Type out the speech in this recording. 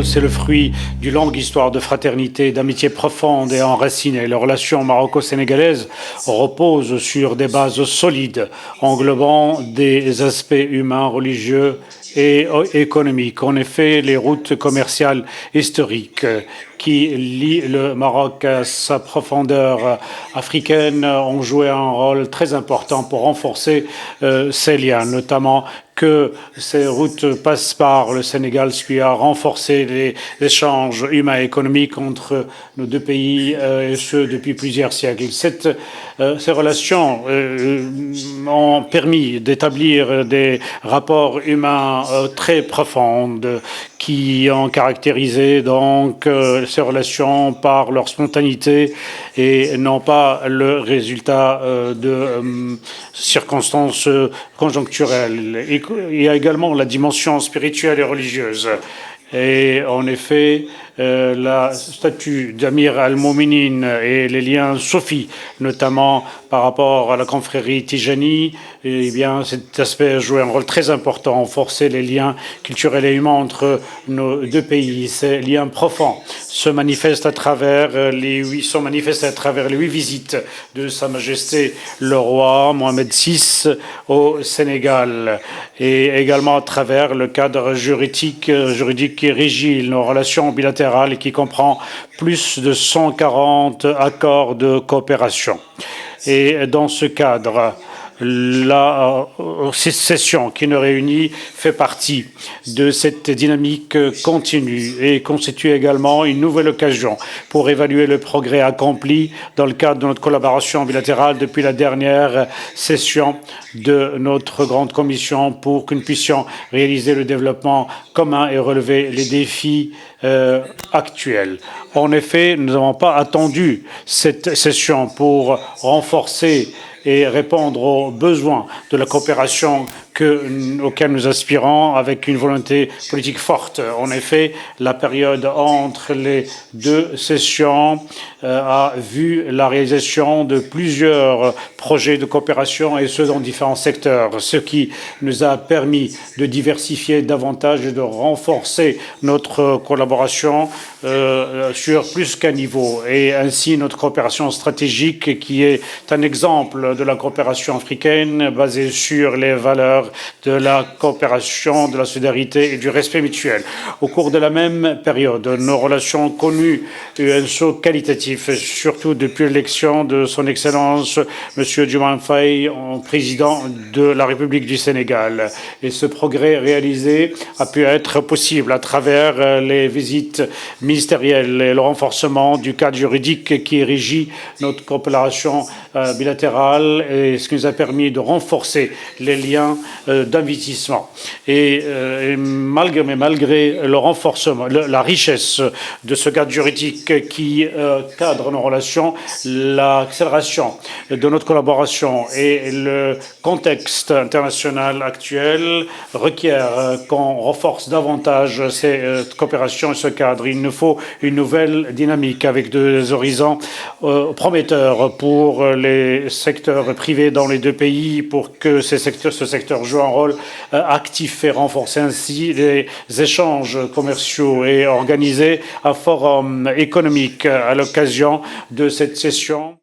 C'est le fruit d'une longue histoire de fraternité, d'amitié profonde et enracinée. Les relations maroco-sénégalaises reposent sur des bases solides, englobant des aspects humains, religieux et économiques. En effet, les routes commerciales historiques qui lient le Maroc à sa profondeur africaine ont joué un rôle très important pour renforcer ces liens, notamment que ces routes passent par le Sénégal, ce qui a renforcé les échanges humains et économiques entre nos deux pays, et ce depuis plusieurs siècles. Ces relations ont permis d'établir des rapports humains très profonds qui ont caractérisé donc ces relations par leur spontanéité et non pas le résultat de circonstances conjoncturelles. Il y a également la dimension spirituelle et religieuse. Et en effet, la statue d'Amir al-Mouminin et les liens soufis, notamment par rapport à la confrérie Tijani, eh bien, cet aspect a joué un rôle très important, renforcer les liens culturels et humains entre nos deux pays. Ces liens profonds se manifestent à travers les huit visites de Sa Majesté le roi Mohamed VI au Sénégal, et également à travers le cadre juridique qui régit nos relations bilatérales et qui comprend plus de 140 accords de coopération. Et dans ce cadre, la session qui nous réunit fait partie de cette dynamique continue et constitue également une nouvelle occasion pour évaluer le progrès accompli dans le cadre de notre collaboration bilatérale depuis la dernière session de notre grande commission pour que nous puissions réaliser le développement commun et relever les défis actuels. En effet, nous n'avons pas attendu cette session pour renforcer et répondre aux besoins de la coopération auquel nous aspirons avec une volonté politique forte. En effet, la période entre les deux sessions a vu la réalisation de plusieurs projets de coopération et ce dans différents secteurs, ce qui nous a permis de diversifier davantage et de renforcer notre collaboration sur plus qu'un niveau, et ainsi notre coopération stratégique qui est un exemple de la coopération africaine basée sur les valeurs de la coopération, de la solidarité et du respect mutuel. Au cours de la même période, nos relations ont connu un saut qualitatif, surtout depuis l'élection de son Excellence M. Diomaye Faye en président de la République du Sénégal. Et ce progrès réalisé a pu être possible à travers les visites ministérielles et le renforcement du cadre juridique qui régit notre coopération bilatérale, et ce qui nous a permis de renforcer les liens d'investissement. Et malgré le renforcement, la richesse de ce cadre juridique qui cadre nos relations, l'accélération de notre collaboration et le contexte international actuel requièrent qu'on renforce davantage cette coopération et ce cadre. Il nous faut une nouvelle dynamique avec des horizons prometteurs pour les secteurs privés dans les deux pays, pour que ce secteur joue un rôle actif et renforcer ainsi les échanges commerciaux et organiser un forum économique à l'occasion de cette session.